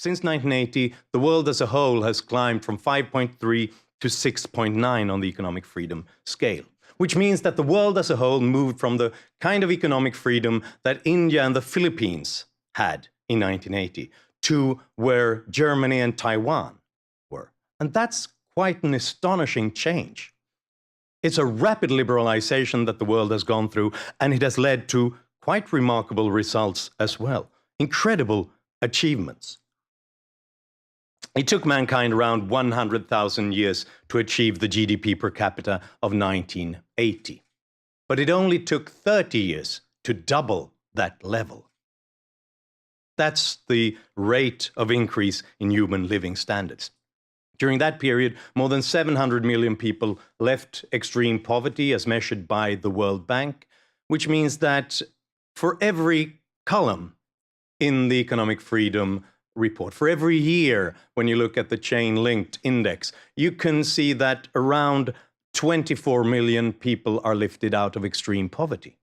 Since 1980, the world as a whole has climbed from 5.3 to 6.9 on the economic freedom scale, which means that the world as a whole moved from the kind of economic freedom that India and the Philippines had in 1980 to where Germany and Taiwan were. And that's quite an astonishing change. It's a rapid liberalization that the world has gone through, and it has led to quite remarkable results as well. Incredible achievements. It took mankind around 100,000 years to achieve the GDP per capita of 1980. But it only took 30 years to double that level. That's the rate of increase in human living standards. During that period, more than 700 million people left extreme poverty as measured by the World Bank, which means that for every column in the economic freedom report, for every year when you look at the chain-linked index, you can see that around 24 million people are lifted out of extreme poverty.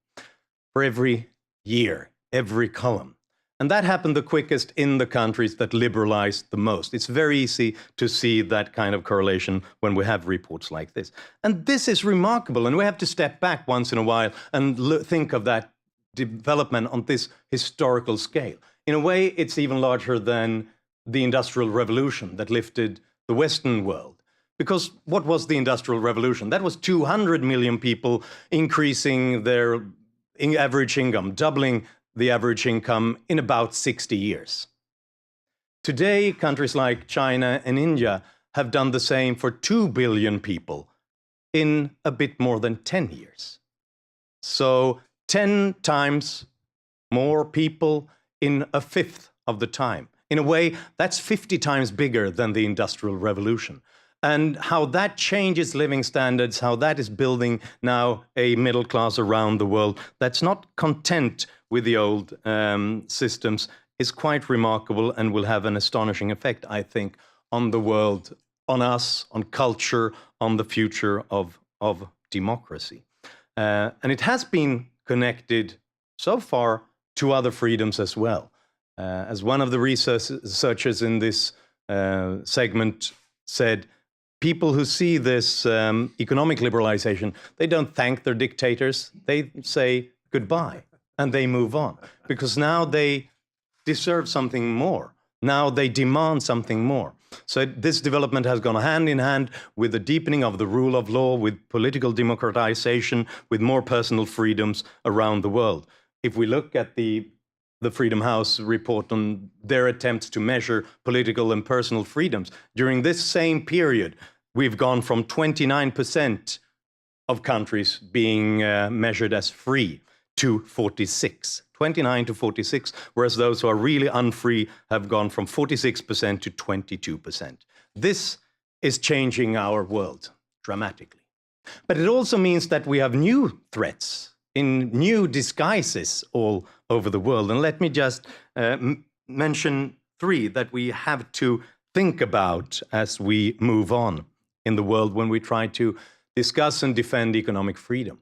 For every year, every column. And that happened the quickest in the countries that liberalized the most. It's very easy to see that kind of correlation when we have reports like this. And this is remarkable, and we have to step back once in a while and think of that development on this historical scale. In a way, it's even larger than the Industrial Revolution that lifted the Western world. Because what was the Industrial Revolution? That was 200 million people increasing their average income, doubling the average income in about 60 years. Today, countries like China and India have done the same for 2 billion people in a bit more than 10 years. So 10 times more people in a fifth of the time. In a way, that's 50 times bigger than the Industrial Revolution. And how that changes living standards, how that is building now a middle class around the world that's not content with the old systems is quite remarkable and will have an astonishing effect, I think, on the world, on us, on culture, on the future of democracy. And it has been connected so far to other freedoms as well. As one of the researchers in this segment said, people who see this economic liberalization, they don't thank their dictators, they say goodbye. And they move on, because now they deserve something more. Now they demand something more. So this development has gone hand in hand with the deepening of the rule of law, with political democratization, with more personal freedoms around the world. If we look at the Freedom House report on their attempts to measure political and personal freedoms, during this same period, we've gone from 29% of countries being measured as free to 46, 29 to 46, whereas those who are really unfree have gone from 46% to 22%. This is changing our world dramatically. But it also means that we have new threats in new disguises all over the world. And let me just mention three that we have to think about as we move on in the world when we try to discuss and defend economic freedom.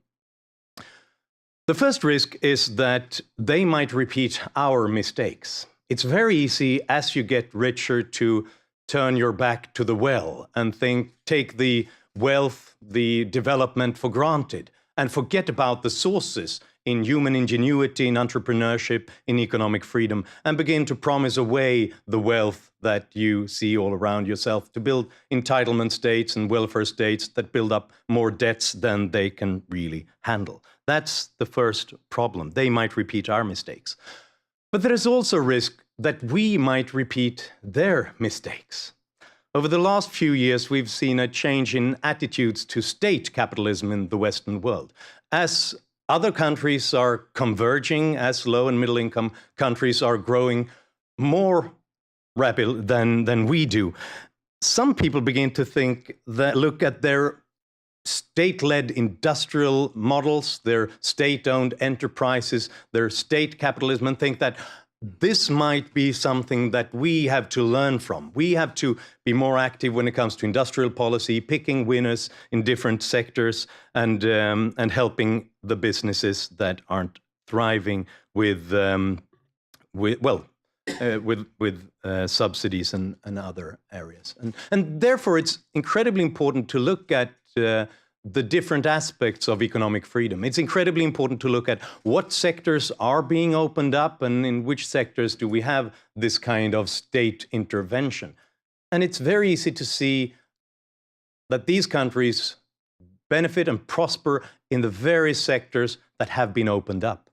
The first risk is that they might repeat our mistakes. It's very easy as you get richer to turn your back to the well and take the wealth, the development for granted, and forget about the sources in human ingenuity, in entrepreneurship, in economic freedom, and begin to promise away the wealth that you see all around yourself to build entitlement states and welfare states that build up more debts than they can really handle. That's the first problem. They might repeat our mistakes. But there is also a risk that we might repeat their mistakes. Over the last few years, we've seen a change in attitudes to state capitalism in the Western world. As other countries are converging, as low and middle income countries are growing more rapidly than we do, some people begin to think that, look at their state-led industrial models, their state-owned enterprises, their state capitalism, and think that this might be something that we have to learn from. We have to be more active when it comes to industrial policy, picking winners in different sectors, and helping the businesses that aren't thriving with subsidies and other areas. And therefore, it's incredibly important to look at the different aspects of economic freedom. It's incredibly important to look at what sectors are being opened up and in which sectors do we have this kind of state intervention. And it's very easy to see that these countries benefit and prosper in the various sectors that have been opened up.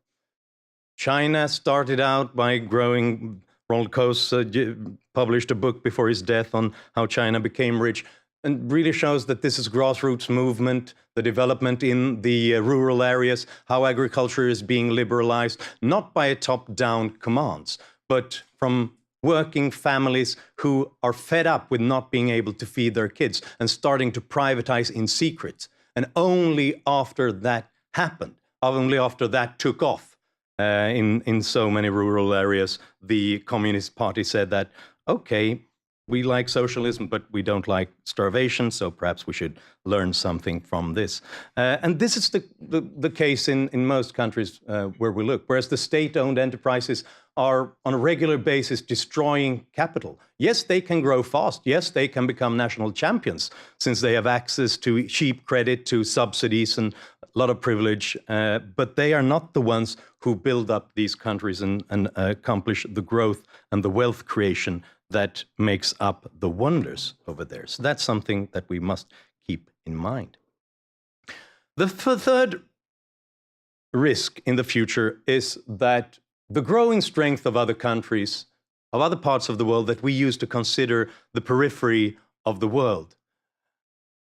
China started out by growing. Ronald Coase published a book before his death on how China became rich, and really shows that this is grassroots movement, the development in the rural areas, how agriculture is being liberalized, not by a top-down commands, but from working families who are fed up with not being able to feed their kids and starting to privatize in secret. And only after that happened, only after that took off, in so many rural areas, the Communist Party said that, okay, we like socialism, but we don't like starvation, so perhaps we should learn something from this. And this is the case in most countries where we look, whereas the state-owned enterprises are on a regular basis destroying capital. Yes, they can grow fast. Yes, they can become national champions since they have access to cheap credit, to subsidies and a lot of privilege, but they are not the ones who build up these countries and accomplish the growth and the wealth creation that makes up the wonders over there. So that's something that we must keep in mind. The third risk in the future is that the growing strength of other countries, of other parts of the world that we use to consider the periphery of the world,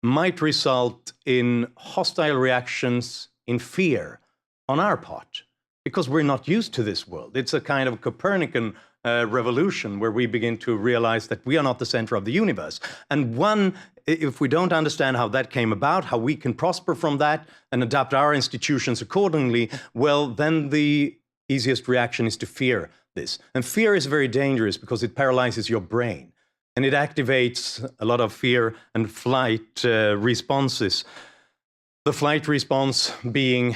might result in hostile reactions in fear on our part, because we're not used to this world. It's a kind of Copernican revolution where we begin to realize that we are not the center of the universe. And if we don't understand how that came about, how we can prosper from that and adapt our institutions accordingly, well, then the easiest reaction is to fear this. And fear is very dangerous because it paralyzes your brain. And it activates a lot of fear and flight responses. The flight response being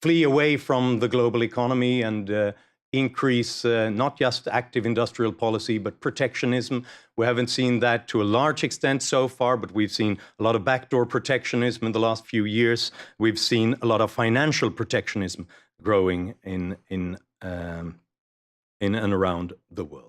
flee away from the global economy and increase not just active industrial policy, but protectionism. We haven't seen that to a large extent so far, but we've seen a lot of backdoor protectionism in the last few years. We've seen a lot of financial protectionism growing in and around the world.